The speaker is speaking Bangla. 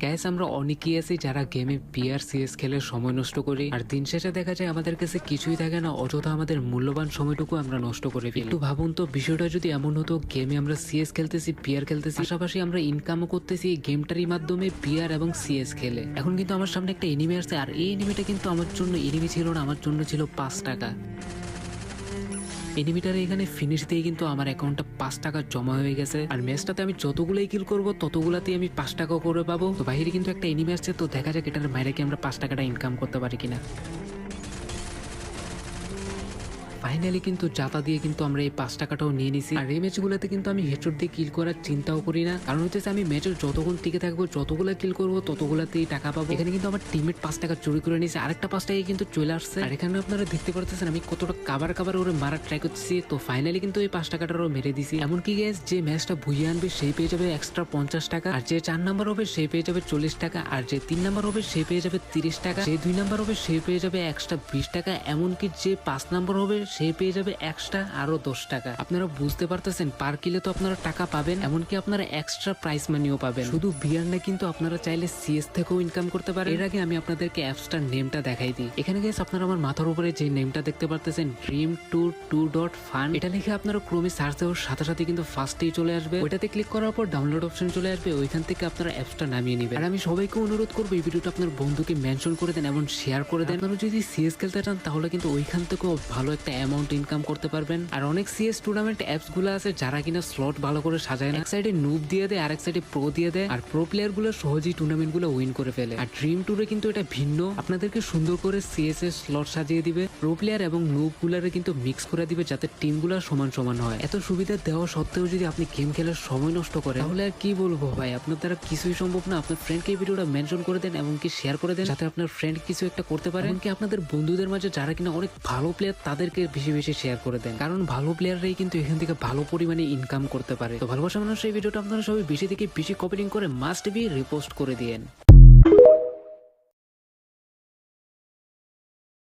গ্যাস আমরা অনেকেই আছি যারা গেমে পিআর সিএস খেলে সময় নষ্ট করি, আর দিন শেষে দেখা যায় আমাদের কাছে কিছুই থাকে না, অযথা আমাদের মূল্যবান সময়টুকু আমরা নষ্ট করে ফেলি। একটু ভাবুন তো, বিষয়টা যদি এমন হতো গেমে আমরা সিএস খেলতেছি, পিআর খেলতেছি, পাশাপাশি আমরা ইনকামও করতেছি এই গেমটারই মাধ্যমে পিআর এবং সিএস খেলে। এখন কিন্তু আমার সামনে একটা এনিমি আসছে, আর এই এনিমিটা কিন্তু আমার জন্য এনিমি ছিল না, আমার জন্য ছিল 5 টাকা। এনিমিটারে এখানে ফিনিশ দিয়ে কিন্তু আমার অ্যাকাউন্টে 5 টাকা জমা হয়ে গেছে, আর ম্যাচটাতে আমি যতগুলাই কিল করবো ততগুলাতেই আমি 5 টাকা করে পাবো। তো বাইরে কিন্তু একটা এনিমি আসছে, তো দেখা যাক এটার বাইরে কি আমরা 5 টাকাটা ইনকাম করতে পারি কিনা। ফাইনালি কিন্তু জাতা দিয়ে কিন্তু আমরা এই 5 টাকাটাও নিয়ে নিছি। আর এই ম্যাচগুলোতে কিন্তু আমি হেডশট দিয়ে কিল করার চিন্তাও করি না, কারণ হচ্ছে আমি ম্যাচের যতক্ষণ টিকে থাকবো, যতগুলো কিল করবো ততগুলাতেই টাকা পাবো। এখানে কিন্তু আমার টিমমেট 5 টাকা চুরি করে নিয়েছে, আরেকটা 5 টাকা কিন্তু চলে আসছে। আর এখানে আপনারা দেখতে পারতেছেন আমি কতটা কাবার ওরে মারার ট্রাই করতেছি। তো ফাইনালি কিন্তু এই 5 টাকাটারও মেরে দিছি। এমনকি গ্যাস যে ম্যাচটা ভুইয়ে আনবে সেই পেয়ে যাবে এক্সট্রা 50 টাকা, আর যে 4 নাম্বার হবে সেই পেয়ে যাবে 40 টাকা, আর যে 3 নাম্বার হবে সে পেয়ে যাবে 30 টাকা, যে 2 নাম্বার হবে সে পেয়ে যাবে এক্সট্রা 20 টাকা, এমনকি যে 5 নাম্বার হবে সে পেয়ে যাবে এক্সট্রা আরো 10 টাকা। আপনারা বুঝতে পারতেছেন পার কিলে তো আপনারা টাকা পাবেন, এমনকি আপনারা এক্সট্রা প্রাইস মানিও পাবেন। শুধু বিয়ার না, কিন্তু আপনারা চাইলে সিএস থেকেও ইনকাম করতে পারেন। এর আগে আমি আপনাদেরকে অ্যাপসটার নেমটা দেখাই দিই। এখানে গেছে আপনারা আমার মাথার উপরে যে নেমটা দেখতে পারতেছেন dream22.fun, এটা লিখে আপনারা ক্রোমে সার্চ দেওয়ার সাথে সাথে কিন্তু ফার্স্টেই চলে আসবে। ওইটাতে ক্লিক করার পর ডাউনলোড অপশন চলে আসবে, ওইখান থেকে আপনারা অ্যাপসটা নামিয়ে নেবেন। আর আমি সবাইকে অনুরোধ করবো এই ভিডিওটা আপনার বন্ধুকে মেনশন করে দেন এবং শেয়ার করে দেন। আপনারা যদি সিএস খেলতে চান তাহলে কিন্তু ওইখান থেকেও ভালো একটা অ্যামাউন্ট ইনকাম করতে পারবেন। আর অনেক সিএস টুর্নামেন্ট অ্যাপস গুলো আছে যারা কিনা স্লট ভালো করে সাজায় না, এক সাইডে নুব দিয়ে দেয় আর এক সাইডে প্রো দিয়ে দেয়, আর প্রো প্লেয়ার গুলো সহজেই টুর্নামেন্ট গুলো উইন করে ফেলে। আর ড্রিম ট্যুরে কিন্তু এটা ভিন্ন, আপনাদেরকে সুন্দর করে সিএস এর স্লট সাজিয়ে দিবে, প্রো প্লেয়ার এবং নুব গুলারে কিন্তু মিক্স করে দিবে যাতে টিম গুলো সমান সমান হয়। এত সুবিধা দেওয়া সত্ত্বেও যদি আপনি গেম খেলার সময় নষ্ট করেন তাহলে আর কি বলবো ভাই, আপনার দ্বারা কিছুই সম্ভব না। আপনার ফ্রেন্ডকে এই ভিডিওটা মেনশন করে দেন এবং কি শেয়ার করে দেন, যাতে আপনার ফ্রেন্ড কিছু একটা করতে পারে। এমনকি আপনাদের বন্ধুদের মাঝে যারা কিনা অনেক ভালো প্লেয়ার তাদেরকে বেশি বেশি শেয়ার করে দেন, কারণ ভালো প্লেয়াররাই কিন্তু এখান থেকে ভালো পরিমাণে ইনকাম করতে পারে। তো ভালোবাসা মানুষ এই ভিডিওটা আপনারা সবাই বেশি থেকে বেশি কপিং করে মাস্ট বি রিপোস্ট করে দিয়েন।